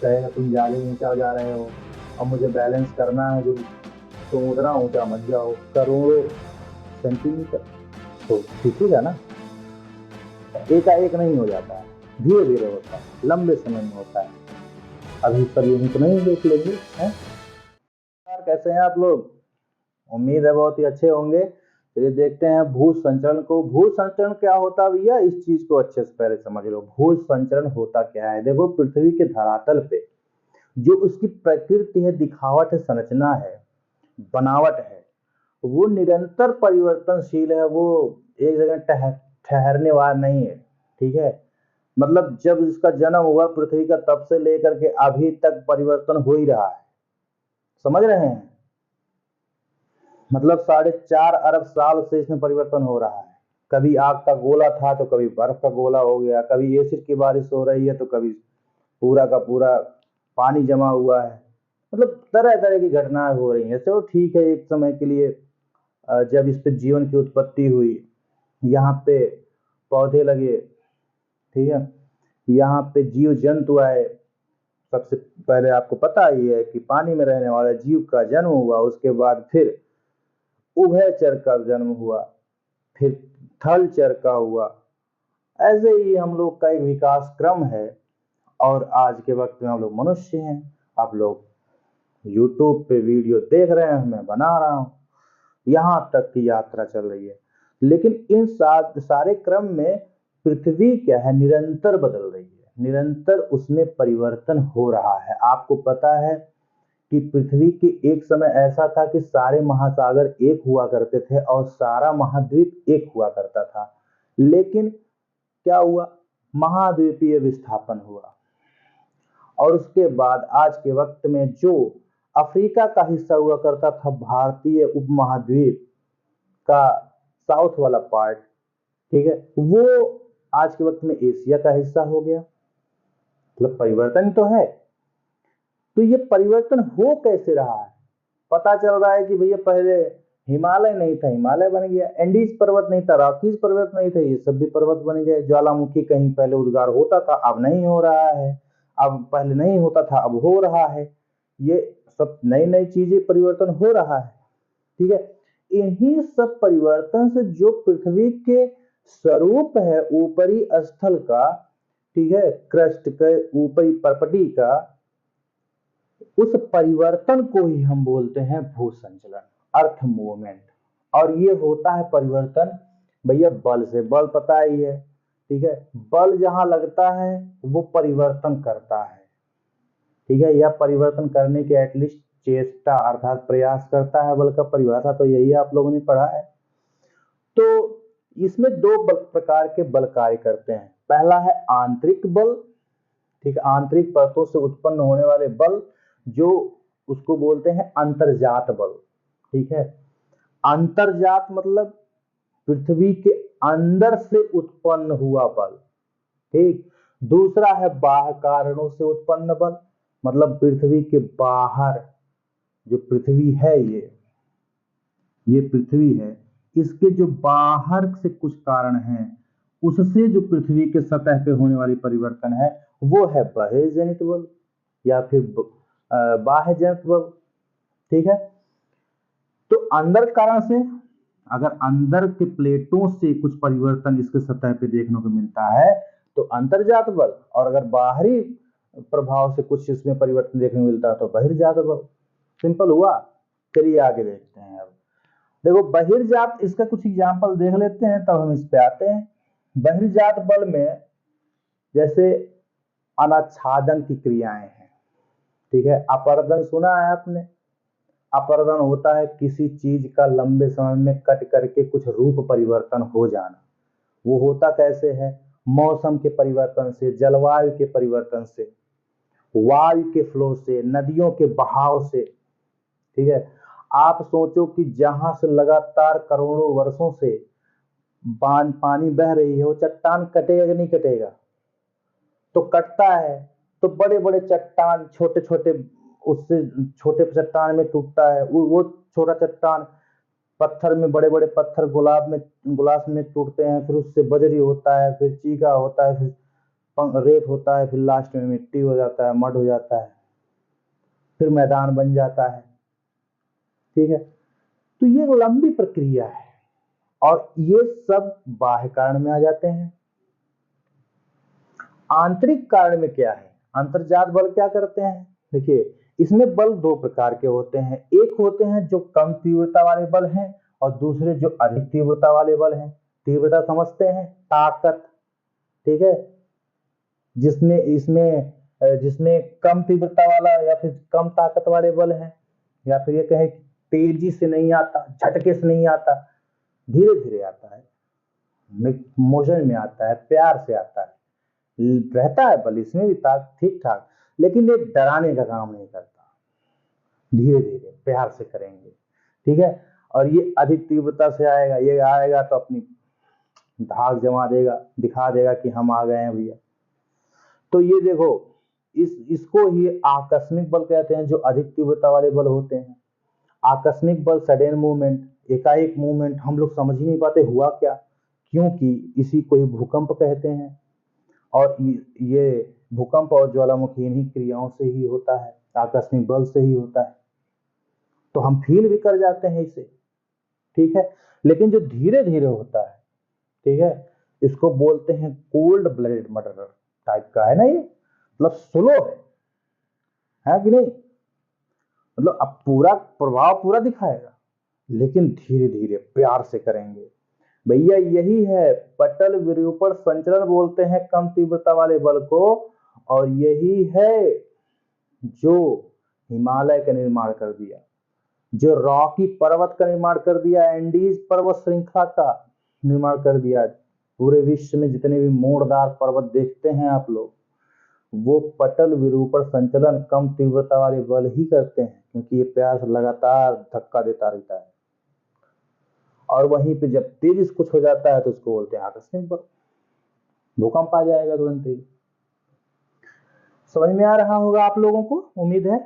कहेगा तुम ज्यादा ऊंचा जा रहे हो, अब मुझे बैलेंस करना है, तुम उतना ऊंचा मत जाओ, करोड़ों सेंटीमीटर तो सीखेगा ना। एकाएक नहीं हो जाता है, धीरे धीरे होता है, लंबे समय में होता है। अभी सब यही तो नहीं देख लेंगे हैं। यार कैसे हैं आप लोग? उम्मीद है बहुत ही अच्छे होंगे। चलिए देखते हैं भू संचरण को। भू संचरण क्या होता है भैया, इस चीज को अच्छे से पहले समझ लो। भू संचरण होता क्या है? देखो, पृथ्वी के धरातल पे जो उसकी प्रकृति है, दिखावट है, संरचना है, बनावट है, वो निरंतर परिवर्तनशील है। वो एक जगह ठहरने वाला नहीं है। ठीक है, मतलब जब इसका जन्म हुआ पृथ्वी का, तब से लेकर के अभी तक परिवर्तन हो ही रहा है। समझ रहे हैं? मतलब 4.5 अरब साल से इसमें परिवर्तन हो रहा है। कभी आग का गोला था तो कभी बर्फ का गोला हो गया, कभी एसिड की बारिश हो रही है तो कभी पूरा का पूरा पानी जमा हुआ है। मतलब तरह तरह की घटनाएं हो रही हैं। चलो ठीक है, एक समय के लिए जब इस पे जीवन की उत्पत्ति हुई, यहाँ पे पौधे लगे, ठीक है, यहाँ पे जीव जंतु आए। सबसे पहले आपको पता ही है कि पानी में रहने वाले जीव का जन्म हुआ, उसके बाद फिर उभयचर का जन्म हुआ, फिर थलचर का हुआ। ऐसे ही हम लोग का एक विकास क्रम है। और आज के वक्त में हम लोग मनुष्य हैं। आप लोग यूट्यूब पे वीडियो देख रहे हैं, मैं बना रहा हूँ, यहाँ तक की यात्रा चल रही है। लेकिन इन सारे क्रम में पृथ्वी क्या है, निरंतर बदल रही है, निरंतर उसमें परिवर्तन हो रहा है। आपको पता है कि पृथ्वी के एक समय ऐसा था कि सारे महासागर एक हुआ करते थे और सारा महाद्वीप एक हुआ करता था। लेकिन क्या हुआ, महाद्वीपीय विस्थापन हुआ। और उसके बाद आज के वक्त में जो अफ्रीका का हिस्सा हुआ करता था, भारतीय उपमहाद्वीप का साउथ वाला पार्ट, ठीक है, वो आज के वक्त में एशिया का हिस्सा हो गया। मतलब परिवर्तन तो है। तो ये परिवर्तन हो कैसे रहा है? पता चल रहा है कि भैया पहले हिमालय नहीं था, हिमालय बन गया। एंडीज पर्वत नहीं था, रॉकीज पर्वत नहीं थे, ये सब भी पर्वत बन गए। ज्वालामुखी कहीं पहले उद्गार होता था, अब नहीं हो रहा है। अब पहले नहीं होता था, अब हो रहा है। ये सब नई नई चीजें परिवर्तन हो रहा है। ठीक है, इन्हीं सब परिवर्तन से जो पृथ्वी के स्वरूप है ऊपरी स्थल का, ठीक है, क्रस्ट के ऊपरी परपटी का, उस परिवर्तन को ही हम बोलते हैं भू संचलन, अर्थ मूवमेंट। और ये होता है परिवर्तन भैया बल से। बल पता ही है, ठीक है, बल जहां लगता है वो परिवर्तन करता है। ठीक है, या परिवर्तन करने के एटलीस्ट चेष्टा अर्थात प्रयास करता है। बल का परिभाषा तो यही आप लोगों ने पढ़ा है। तो इसमें दो प्रकार के बल कार्य करते हैं। पहला है आंतरिक बल, ठीक है, आंतरिक परतों से उत्पन्न होने वाले बल, जो उसको बोलते हैं अंतर्जात बल। ठीक है, अंतर्जात मतलब पृथ्वी के अंदर से उत्पन्न हुआ बल। ठीक, दूसरा है बाह्य कारणों से उत्पन्न बल, मतलब पृथ्वी के बाहर जो पृथ्वी है, ये पृथ्वी है, इसके जो बाहर से कुछ कारण हैं, उससे जो पृथ्वी के सतह पे होने वाली परिवर्तन है, वो है बहिर्जनित बल या फिर बाह्य जनित बल। ठीक है, तो अंदर कारण से, अगर अंदर के प्लेटों से कुछ परिवर्तन इसके सतह पे देखने को मिलता है तो अंतर्जात बल, और अगर बाहरी प्रभाव से कुछ इसमें परिवर्तन देखने को मिलता है तो बहिर्जात बल। सिंपल हुआ। चलिए आगे देखते हैं। अब देखो बहिर्जात, इसका कुछ एग्जांपल देख लेते हैं तब हम इस पे आते हैं। बहिर्जात बल में जैसे अनाच्छादन की क्रियाएं हैं। ठीक है, अपरदन सुना है आपने? अपरदन होता है किसी चीज का लंबे समय में कट करके कुछ रूप परिवर्तन हो जाना। वो होता कैसे है? मौसम के परिवर्तन से, जलवायु के परिवर्तन से, वायु के फ्लो से, नदियों के बहाव से। ठीक है, आप सोचो कि जहां से लगातार करोड़ों वर्षों से पानी बह रही है, वो चट्टान कटेगा कि नहीं कटेगा? तो कटता है तो बड़े बड़े चट्टान छोटे छोटे, उससे छोटे चट्टान में टूटता है। वो छोटा चट्टान पत्थर में, बड़े बड़े पत्थर गुलाब में, गुलास में टूटते हैं, फिर उससे बजरी होता है, फिर चीका होता है, फिर रेत होता है, फिर लास्ट में मिट्टी हो जाता है, मड हो जाता है, फिर मैदान बन जाता है। ठीक है, तो ये एक लंबी प्रक्रिया है और ये सब बाह्य कारण में आ जाते हैं। आंतरिक कारण में क्या है, अंतर्जात बल क्या करते हैं? देखिए, इसमें बल दो प्रकार के होते हैं, एक होते हैं जो कम तीव्रता वाले बल हैं और दूसरे जो अधिक तीव्रता वाले बल हैं। तीव्रता समझते हैं, ताकत, ठीक है, जिसमें कम तीव्रता वाला या फिर कम ताकत वाले बल हैं, या फिर ये कहें तेजी से नहीं आता, झटके से नहीं आता, धीरे धीरे आता है, मोशन में आता है, प्यार से आता है, रहता है बल इसमें भी ठीक ठाक, लेकिन ये डराने का काम नहीं करता, धीरे धीरे प्यार से करेंगे। ठीक है, और ये अधिक तीव्रता से आएगा, ये आएगा तो अपनी धाक जमा देगा, दिखा देगा कि हम आ गए हैं भैया। तो ये देखो, इसको ही आकस्मिक बल कहते हैं, जो अधिक तीव्रता वाले बल होते हैं। आकस्मिक बल, सडन मूवमेंट, एकाएक मूवमेंट, हम लोग समझ ही नहीं पाते हुआ क्या, क्योंकि इसी को ही भूकंप कहते हैं। और ये भूकंप और ज्वालामुखी इन्हीं क्रियाओं से ही होता है, आकस्मिक बल से ही होता है, तो हम फील भी कर जाते हैं इसे। ठीक है, लेकिन जो धीरे धीरे होता है, ठीक है, इसको बोलते हैं कोल्ड ब्लडेड मर्डर टाइप का है ना, ये मतलब स्लो है कि नहीं, मतलब अब पूरा प्रभाव पूरा दिखाएगा, लेकिन धीरे धीरे प्यार से करेंगे भैया। यही है पटल विरूपण संचलन बोलते हैं कम तीव्रता वाले बल को, और यही है जो हिमालय का निर्माण कर दिया, जो रॉकी पर्वत का निर्माण कर दिया, एंडीज पर्वत श्रृंखला का निर्माण कर दिया। पूरे विश्व में जितने भी मोड़दार पर्वत देखते हैं आप लोग, वो पटल विरूपण संचलन कम तीव्रता वाले बल ही करते हैं, क्योंकि ये प्यार से लगातार धक्का देता रहता है। और वहीं पे जब तेजी से कुछ हो जाता है तो उसको बोलते हैं आकस्मिक बल, भूकंप आ जाएगा तुरंत ही। समझ में आ रहा होगा आप लोगों को, उम्मीद है।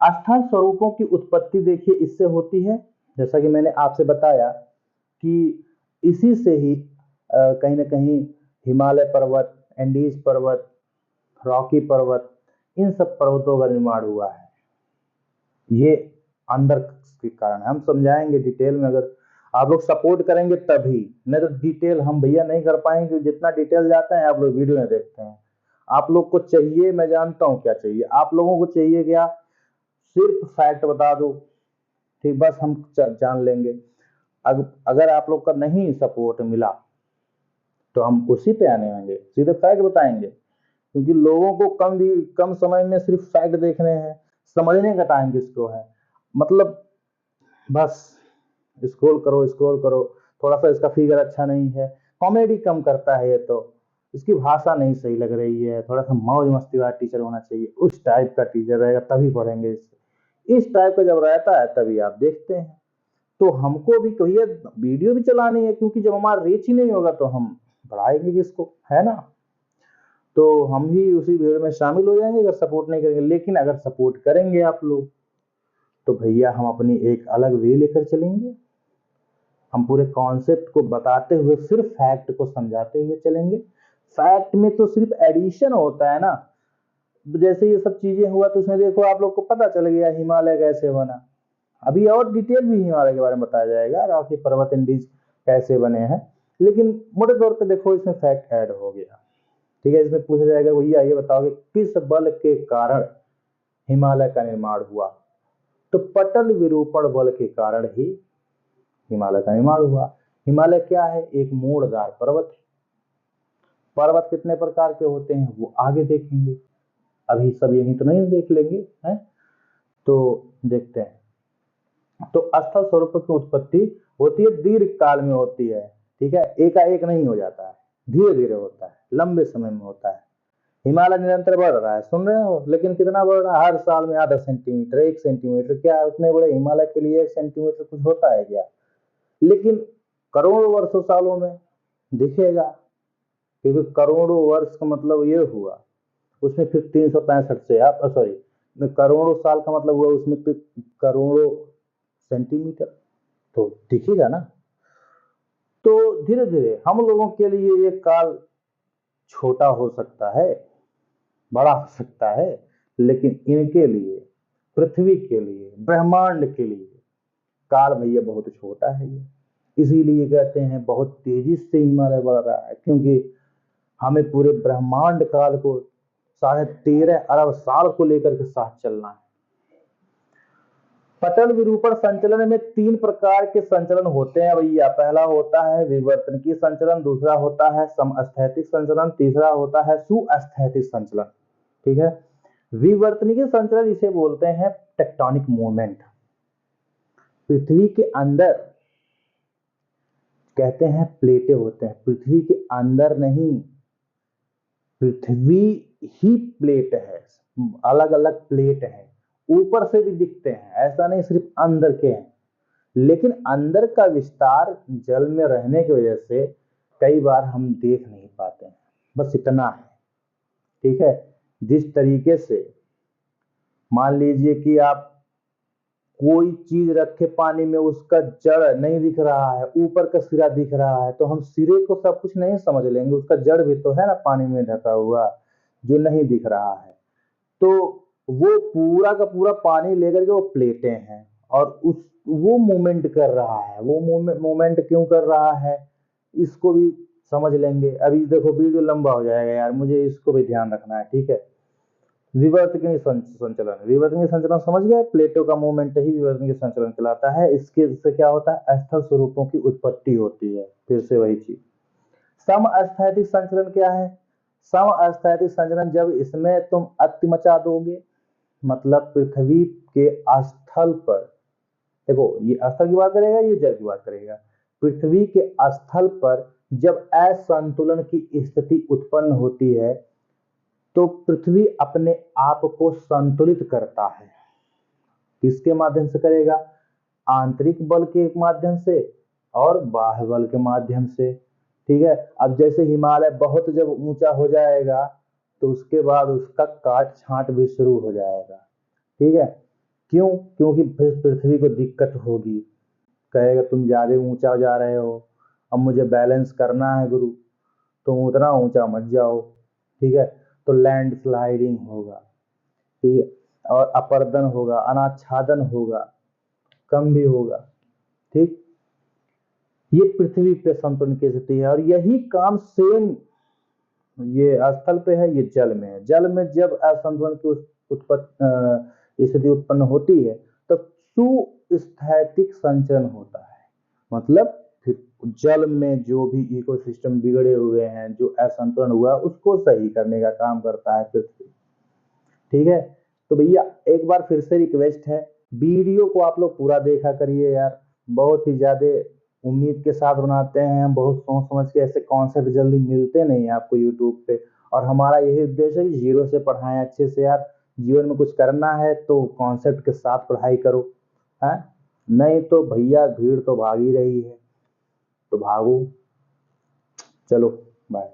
स्थल स्वरूपों की उत्पत्ति देखिए इससे होती है, जैसा कि मैंने आपसे बताया कि इसी से ही कहीं ना कहीं हिमालय पर्वत, एंडीज पर्वत, रॉकी पर्वत, इन सब पर्वतों का निर्माण हुआ है। ये अंदर के कारण हम समझाएंगे डिटेल में, अगर आप लोग सपोर्ट करेंगे तभी, नहीं तो डिटेल हम भैया नहीं कर पाएंगे। जितना डिटेल जाता है आप लोग वीडियो में देखते हैं। आप लोग को चाहिए, मैं जानता हूँ क्या चाहिए, आप लोगों को चाहिए क्या, सिर्फ फैक्ट बता दो, ठीक, बस हम जान लेंगे। अगर आप लोग का नहीं सपोर्ट मिला तो हम उसी पे आने होंगे, सीधे फैक्ट बताएंगे, क्योंकि लोगों को कम समय में सिर्फ फैक्ट देखने हैं, समझने का टाइम किसको है, मतलब बस स्क्रॉल करो, थोड़ा सा इसका फिगर अच्छा नहीं है, कॉमेडी कम करता है ये, तो इसकी भाषा नहीं सही लग रही है, थोड़ा सा मौज मस्ती वाला टीचर होना चाहिए, उस टाइप का टीचर रहेगा तभी पढ़ेंगे इससे। इस टाइप का जब रहता है तभी आप देखते हैं। तो हमको भी कहिए वीडियो भी चलानी है, क्योंकि जब हमारा रीच ही नहीं होगा तो हम बढ़ाएंगे किसको, है ना। तो हम भी उसी भीड़ में शामिल हो जाएंगे अगर सपोर्ट नहीं करेंगे। लेकिन अगर सपोर्ट करेंगे आप लोग तो भैया हम अपनी एक अलग वे लेकर चलेंगे, हम पूरे कॉन्सेप्ट को बताते हुए सिर्फ फैक्ट को समझाते हुए चलेंगे। फैक्ट में तो सिर्फ एडिशन होता है ना, जैसे ये सब चीजें हुआ तो उसमें देखो आप लोग को पता चल गया हिमालय कैसे बना। अभी और डिटेल भी हिमालय के बारे में बताया जाएगा, रॉकी पर्वत इंडीज कैसे बने हैं, लेकिन मोटे तौर पे देखो इसमें फैक्ट ऐड हो गया। ठीक है, इसमें पूछा जाएगा भैया ये बताओ कि किस बल के कारण हिमालय का निर्माण हुआ, तो पटल विरूपण बल के कारण ही हिमालय का निर्माण हुआ। हिमालय क्या है, एक मोड़दार पर्वत है। पर्वत कितने प्रकार के होते हैं वो आगे देखेंगे, अभी सब यही तो नहीं देख लेंगे, है तो देखते हैं। तो स्थल स्वरूप की उत्पत्ति होती है दीर्घ काल में होती है, ठीक है, एकाएक नहीं हो जाता है, धीरे धीरे होता है, लंबे समय में होता है। हिमालय निरंतर बढ़ रहा है, सुन रहे हो, लेकिन कितना बढ़ रहा है, हर साल में आधा सेंटीमीटर, 1 सेंटीमीटर, क्या उतने बड़े हिमालय के लिए 1 सेंटीमीटर कुछ होता है क्या, लेकिन करोड़ों वर्षों सालों में दिखेगा, क्योंकि करोड़ों वर्ष का मतलब ये हुआ, उसमें फिर 365 से आप सॉरी करोड़ों साल का मतलब हुआ, उसमें फिर करोड़ों सेंटीमीटर तो दिखेगा ना। तो धीरे धीरे हम लोगों के लिए ये काल छोटा हो सकता है, बड़ा हो सकता है, लेकिन इनके लिए, पृथ्वी के लिए, ब्रह्मांड के लिए काल भैया बहुत छोटा है ये। इसीलिए कहते हैं बहुत तेजी से हिमालय बढ़ रहा है, क्योंकि हमें पूरे ब्रह्मांड काल को 13.5 अरब साल को लेकर के साथ चलना है। पटल विरूपण संचलन में 3 प्रकार के संचलन होते हैं भैया। पहला होता है विवर्तनिकीय संचलन, दूसरा होता है समस्थैतिक संचलन, तीसरा होता है सुस्थैतिक संचलन। ठीक है। विवर्तनिकीय संचलन इसे बोलते हैं टेक्टोनिक मूवमेंट। पृथ्वी के अंदर कहते हैं प्लेटें होते हैं, पृथ्वी के अंदर नहीं, पृथ्वी ही प्लेट है, अलग अलग प्लेट है, ऊपर से भी दिखते हैं, ऐसा नहीं सिर्फ अंदर के हैं। लेकिन अंदर का विस्तार जल में रहने की वजह से कई बार हम देख नहीं पाते हैं, बस इतना है। ठीक है। जिस तरीके से मान लीजिए कि आप कोई चीज रखे पानी में, उसका जड़ नहीं दिख रहा है, ऊपर का सिरा दिख रहा है, तो हम सिरे को सब कुछ नहीं समझ लेंगे, उसका जड़ भी तो है ना पानी में ढका हुआ जो नहीं दिख रहा है। तो वो पूरा का पूरा पानी लेकर के वो प्लेटें हैं और वो मूवमेंट कर रहा है। वो मूवमेंट क्यों कर रहा है इसको भी समझ लेंगे। अभी देखो वीडियो लंबा हो जाएगा यार, मुझे इसको भी ध्यान रखना है। ठीक है। विवर्तनिकीय संचलन, विवर्तनिकीय संचलन समझ गए, प्लेटों का मूवमेंट ही विवर्तनिकीय संचलन कहलाता है। इससे क्या होता है, स्थल स्वरूपों की उत्पत्ति होती है। फिर से वही चीज। समस्थैतिक संचलन क्या है? समस्थैतिक संचलन जब इसमें तुम अति मचा दोगे, मतलब पृथ्वी के स्थल पर, देखो ये स्थल की बात करेगा, ये जल की बात करेगा। पृथ्वी के स्थल पर जब असंतुलन की स्थिति उत्पन्न होती है तो पृथ्वी अपने आप को संतुलित करता है। किसके माध्यम से करेगा? आंतरिक बल के माध्यम से और बाह्य बल के माध्यम से। ठीक है। अब जैसे हिमालय बहुत जब ऊंचा हो जाएगा तो उसके बाद उसका काट छांट भी शुरू हो जाएगा। ठीक है। क्यों? क्योंकि फिर पृथ्वी को दिक्कत होगी, कहेगा तुम ज्यादा ऊंचा जा रहे हो, अब मुझे बैलेंस करना है गुरु, तुम उतना ऊंचा मत जाओ। ठीक है। तो लैंड स्लाइडिंग होगा। ठीक है। और अपर्दन होगा, अनाच्छादन होगा, कम भी होगा। ठीक। ये पृथ्वी पे संतुलन की स्थिति है और यही काम सेम ये स्थल पे है, ये जल में है। जल में जब असंतुलन की स्थिति उत्पन्न होती है तब सुस्थैतिक संचरण होता है। मतलब फिर जल में जो भी इकोसिस्टम बिगड़े हुए हैं, जो असंतुलन हुआ, उसको सही करने का काम करता है पृथ्वी। ठीक है। तो भैया एक बार फिर से रिक्वेस्ट है, वीडियो को आप लोग पूरा देखा करिए यार, बहुत ही ज्यादा उम्मीद के साथ बनाते हैं हम, बहुत सोच समझ के। ऐसे कॉन्सेप्ट जल्दी मिलते नहीं है आपको यूट्यूब पे, और हमारा यही उद्देश्य है कि जीरो से पढ़ाएं अच्छे से यार। जीवन में कुछ करना है तो कॉन्सेप्ट के साथ पढ़ाई करो, है नहीं तो भैया भीड़ तो भाग ही रही है, तो भागो। चलो बाय।